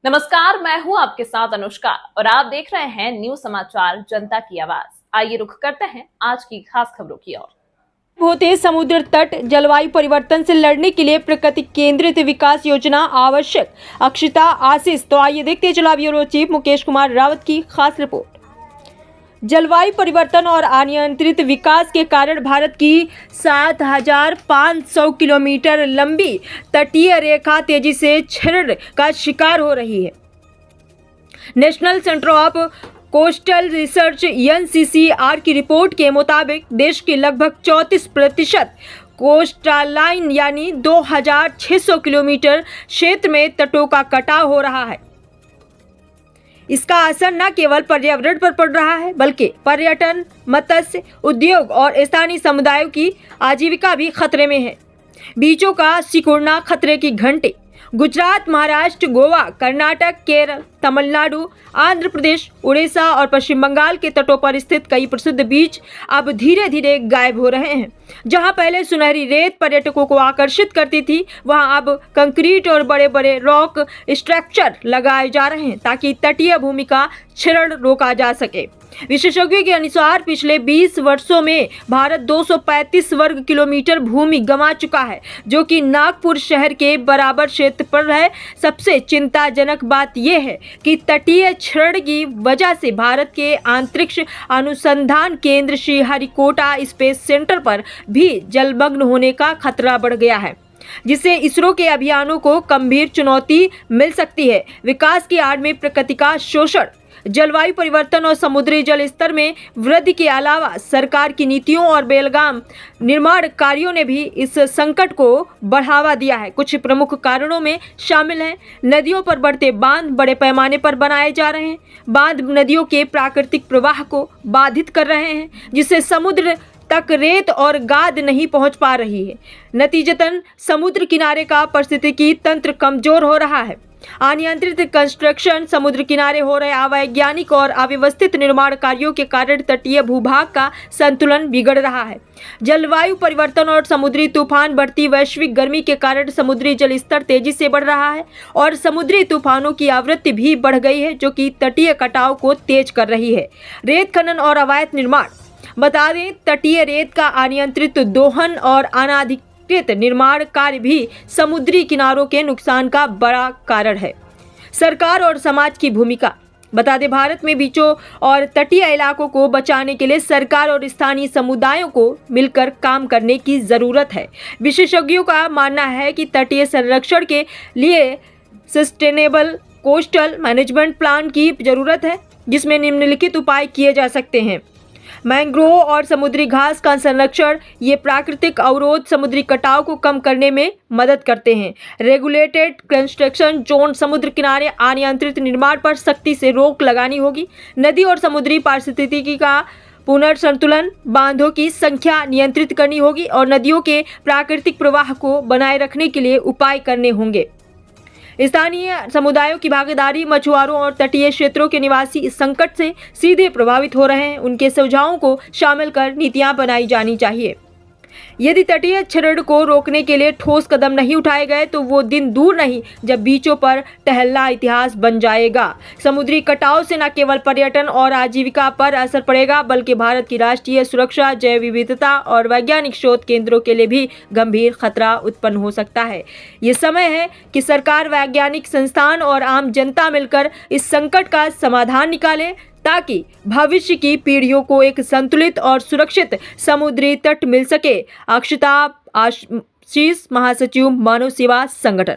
नमस्कार, मैं हूं आपके साथ अनुष्का और आप देख रहे हैं न्यूज समाचार जनता की आवाज। आइए रुख करते हैं आज की खास खबरों की ओर। होते समुद्र तट जलवायु परिवर्तन से लड़ने के लिए प्रकृति केंद्रित विकास योजना आवश्यक। अक्षिता आशीष। तो आइए देखते हैं जिला ब्यूरो चीफ मुकेश कुमार रावत की खास रिपोर्ट। जलवायु परिवर्तन और अनियंत्रित विकास के कारण भारत की 7,500 किलोमीटर लंबी तटीय रेखा तेजी से क्षरण का शिकार हो रही है। National centre of coastal research (NCCR) की रिपोर्ट के मुताबिक देश की लगभग 34% कोस्टलाइन यानी 2,600 किलोमीटर क्षेत्र में तटों का कटाव हो रहा है। इसका असर न केवल पर्यावरण पर पड़ रहा है बल्कि पर्यटन, मत्स्य उद्योग और स्थानीय समुदायों की आजीविका भी खतरे में है। बीचों का सिकुड़ना खतरे की घंटे। गुजरात, महाराष्ट्र, गोवा, कर्नाटक, केरल, तमिलनाडु, आंध्र प्रदेश, उड़ीसा और पश्चिम बंगाल के तटों पर स्थित कई प्रसिद्ध बीच अब धीरे धीरे गायब हो रहे हैं। जहां पहले सुनहरी रेत पर्यटकों को आकर्षित करती थी, वहां अब कंक्रीट और बड़े बड़े रॉक स्ट्रक्चर लगाए जा रहे हैं ताकि तटीय भूमि का क्षरण रोका जा सके। विशेषज्ञों के अनुसार पिछले 20 वर्षों में भारत 235 वर्ग किलोमीटर भूमि गंवा चुका है, जो कि नागपुर शहर के बराबर क्षेत्रफल है। सबसे चिंताजनक बात यह है कि तटीय क्षरण की वजह से भारत के अंतरिक्ष अनुसंधान केंद्र श्रीहरिकोटा स्पेस सेंटर पर भी जलमग्न होने का खतरा बढ़ गया है, जिससे इसरो के अभियानों को गंभीर चुनौती मिल सकती है। विकास की आड़ में प्रकृति का शोषण, जलवायु परिवर्तन और समुद्री जल स्तर में वृद्धि के अलावा सरकार की नीतियों और बेलगाम निर्माण कार्यों ने भी इस संकट को बढ़ावा दिया है। कुछ प्रमुख कारणों में शामिल हैं: नदियों पर बढ़ते बांध बड़े पैमाने पर बनाए जा रहे हैं। बांध नदियों के प्राकृतिक प्रवाह को बाधित कर रहे हैं, जिससे समुद्र तक रेत और गाद नहीं पहुंच पा रही है। नतीजतन समुद्र किनारे का पारिस्थितिकी तंत्र कमजोर हो रहा है। अनियंत्रित कंस्ट्रक्शन, समुद्र किनारे हो रहे अवैज्ञानिक और अव्यवस्थित निर्माण कार्यों के कारण तटीय भूभाग का संतुलन बिगड़ रहा है। जलवायु परिवर्तन और समुद्री तूफान, बढ़ती वैश्विक गर्मी के कारण समुद्री जल स्तर तेजी से बढ़ रहा है और समुद्री तूफानों की आवृत्ति भी बढ़ गई है, जो कि तटीय कटाव को तेज कर रही है। रेत खनन और अवैध निर्माण। बता दें, तटीय रेत का अनियंत्रित दोहन और अनाधिकृत निर्माण कार्य भी समुद्री किनारों के नुकसान का बड़ा कारण है। सरकार और समाज की भूमिका। बता दें, भारत में बीचों और तटीय इलाकों को बचाने के लिए सरकार और स्थानीय समुदायों को मिलकर काम करने की जरूरत है। विशेषज्ञों का मानना है कि तटीय संरक्षण के लिए सस्टेनेबल कोस्टल मैनेजमेंट प्लान की जरूरत है, जिसमें निम्नलिखित उपाय किए जा सकते हैं। मैंग्रोव और समुद्री घास का संरक्षण। ये प्राकृतिक अवरोध समुद्री कटाव को कम करने में मदद करते हैं। Regulated construction zone. समुद्र किनारे अनियंत्रित निर्माण पर सख्ती से रोक लगानी होगी। नदी और समुद्री पारिस्थितिकी का पुनर्संतुलन। बांधों की संख्या नियंत्रित करनी होगी और नदियों के प्राकृतिक प्रवाह को बनाए रखने के लिए उपाय करने होंगे। स्थानीय समुदायों की भागीदारी। मछुआरों और तटीय क्षेत्रों के निवासी इस संकट से सीधे प्रभावित हो रहे हैं। उनके सुझावों को शामिल कर नीतियां बनाई जानी चाहिए। यदि तटीय क्षरण को रोकने के लिए ठोस कदम नहीं उठाए गए तो वो दिन दूर नहीं जब बीचों पर टहलना इतिहास बन जाएगा। समुद्री कटाव से न केवल पर्यटन और आजीविका पर असर पड़ेगा बल्कि भारत की राष्ट्रीय सुरक्षा, जैव विविधता और वैज्ञानिक शोध केंद्रों के लिए भी गंभीर खतरा उत्पन्न हो सकता है। ये समय है कि सरकार, वैज्ञानिक संस्थान और आम जनता मिलकर इस संकट का समाधान निकाले, ताकि भविष्य की पीढ़ियों को एक संतुलित और सुरक्षित समुद्री तट मिल सके। अक्षिता आशीष, महासचिव, मानव सेवा संगठन।